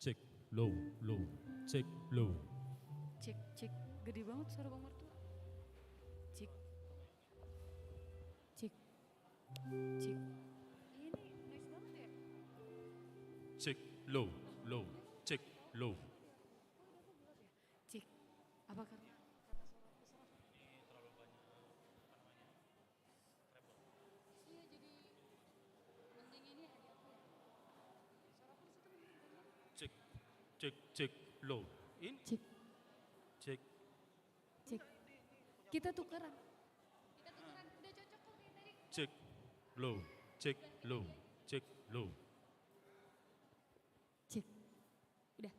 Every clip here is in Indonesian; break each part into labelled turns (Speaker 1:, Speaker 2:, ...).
Speaker 1: Cek, low, low, cek, low.
Speaker 2: Cek, cek. Gede banget suara Bang Mertua. Cek. Cek. Cek. Ini nice banget ya?
Speaker 1: Cek, low, low, cek, low.
Speaker 2: Cek. Apa karena suara aku serak?
Speaker 1: Ini terlalu banyak apa namanya treble.
Speaker 2: Iya jadi mending ini aja aku ya. Suara aku di situ mending banyak.
Speaker 1: Cek, cek, cek, low. Ini
Speaker 2: Cek.
Speaker 1: cek.
Speaker 2: Cek. Kita tukeran. Kita tukeran. Udah cocok kok kayak tadi.
Speaker 1: Cek, low, cek, low, cek, low.
Speaker 2: Cek. Udah.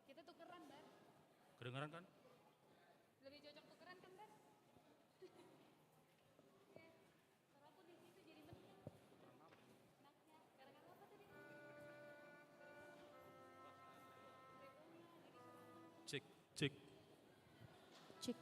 Speaker 2: Kita tukeran, Bar.
Speaker 1: Kedengaran kan?
Speaker 2: Lebih cocok tukeran kan, Bar? Suara aku di situ jadi mending. Enaknya. Gara-gara apa tadi?
Speaker 1: Cek, cek.
Speaker 2: Cek.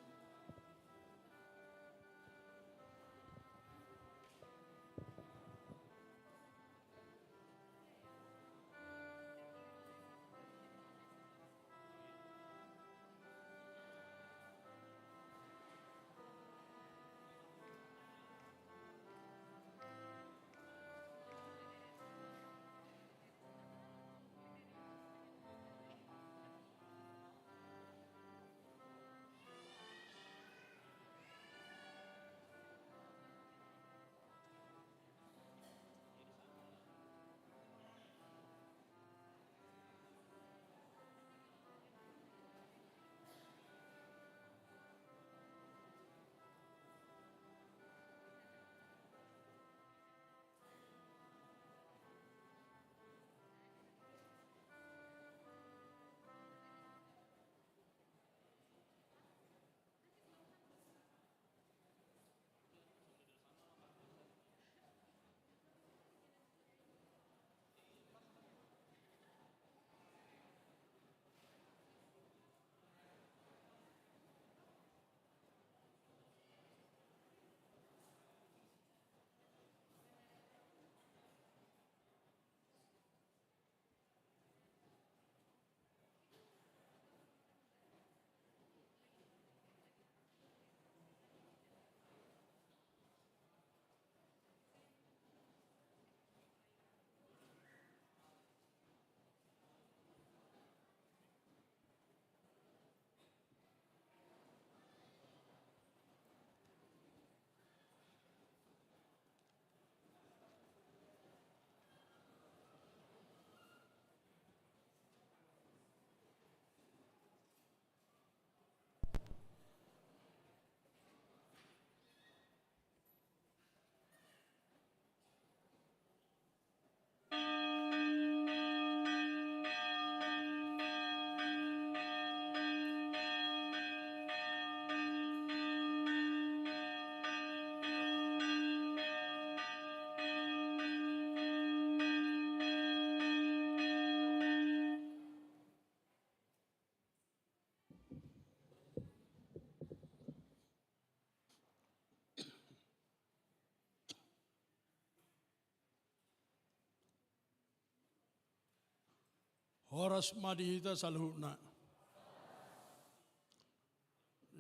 Speaker 3: Horas madihita salhuna.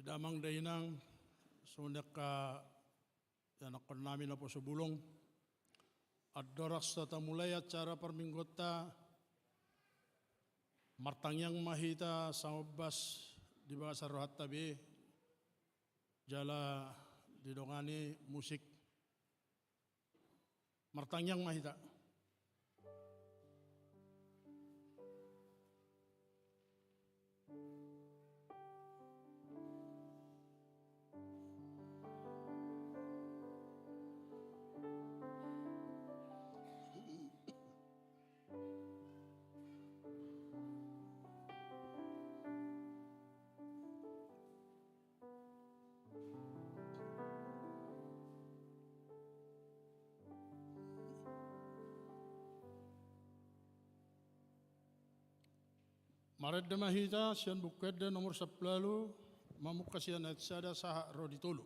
Speaker 3: Damang dainang sunak ka yanakon namin na po sa bulong. At doras ta mulai acara perminggota martangyang mahita sa mabas di ba sa rohat tabi jala didongani musik martangyang mahita. Maret de mahita sian buked de nomor 10 mamukasian at sada saha roditolo.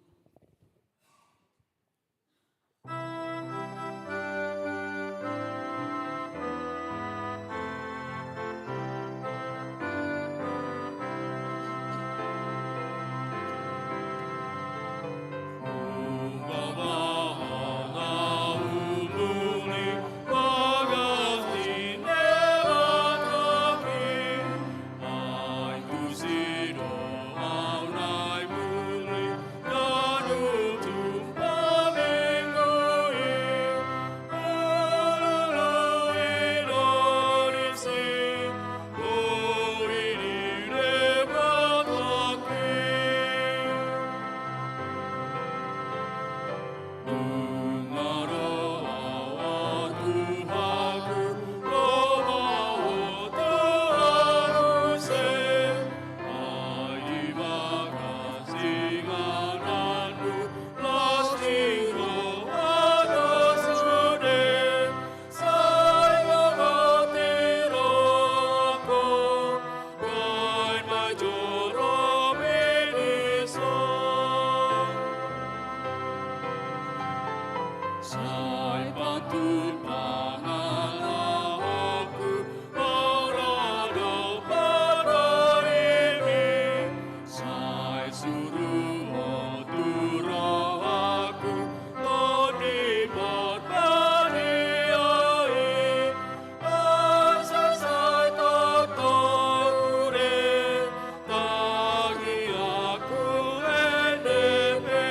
Speaker 1: Sai patut pangalahku orado pada ini, sai suruh otur aku toni baniai, asa sai totore tangi aku enepe.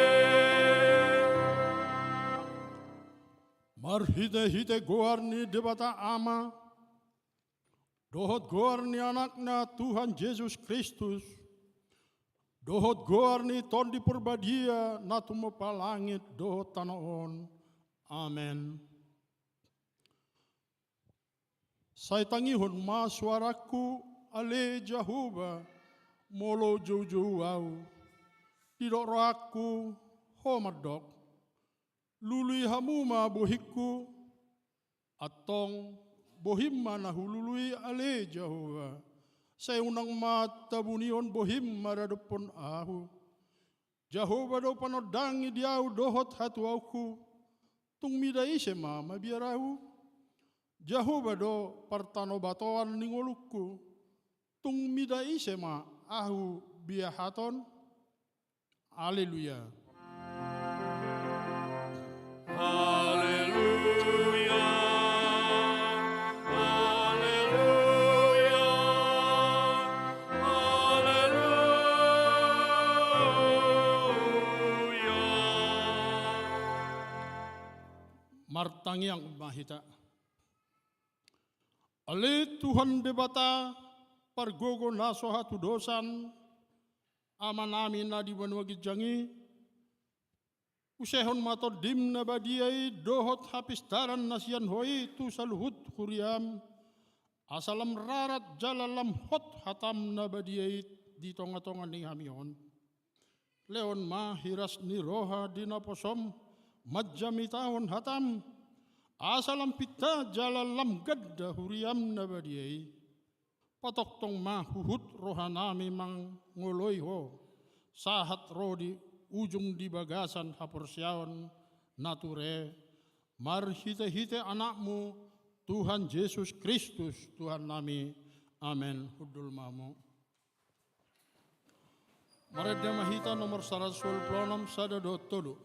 Speaker 3: Marhite-hite goarni debata ama, dohot goarni anaknya Tuhan Yesus Kristus, dohot goarni ton di perbadia natumo palangit dohot tanaon. Amen. Sai tangihon ma suaraku ale Jehovah molo jauh-jauh au, tidak rohaku homadok. Lului hamuma bohiku, atong bohimma na hulului ale Jehovah. Saya unang mata bunion bohim maradopon ahu. Jehovah do panodangi diau dohot hatu aku, tung midai sema mabiarahu. Jehovah do partano batoan ningoluku, tung midai sema ahu biahaton. Haleluya.
Speaker 1: Haleluya, haleluya, haleluya.
Speaker 3: Martangi ang mahita. Ale Tuhan debata pargogo naso hatu dosan aman amin na di banwagi jangi. Usehon mato dim na badiay dohot hapistaran nasian hoi tu saluhut kuriam asalam rarat jalalam hot hatam na badiay di tonga-tonga ni hamion. Leon ma hiras ni roha dinaposom madjamitahon hatam asalam pita jalalam gadda huriam na badiay. Patok tong ma huhut roha nami mang ngoloy ho sahat rodi ujung di bagasan haporsiaon nature marhite-hite anakmu Tuhan Yesus Kristus Tuhan nami. Amen. Hudul mamu. Maredya mahita nomor 126 sada do todo.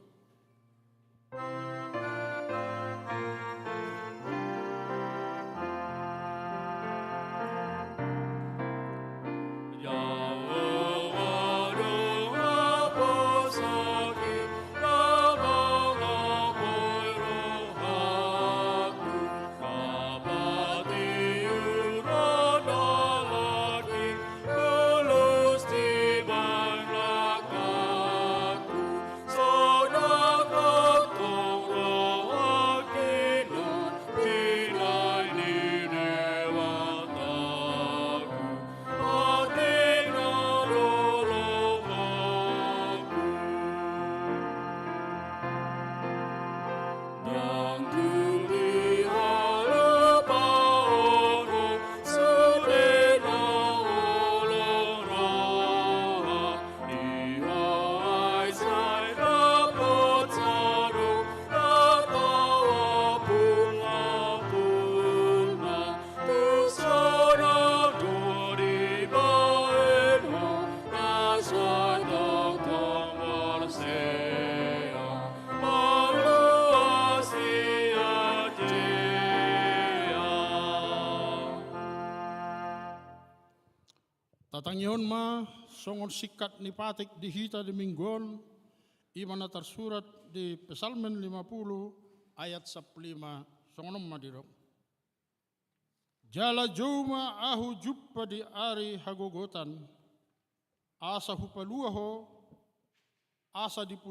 Speaker 3: Tatangihon ma songon sikat ni patik dihita di minggon imana tersurat di Psalmen 50 ayat 15 songonom madirok. Jala joma ahu juppa di ari hagogotan asa hupaluaho asa dipu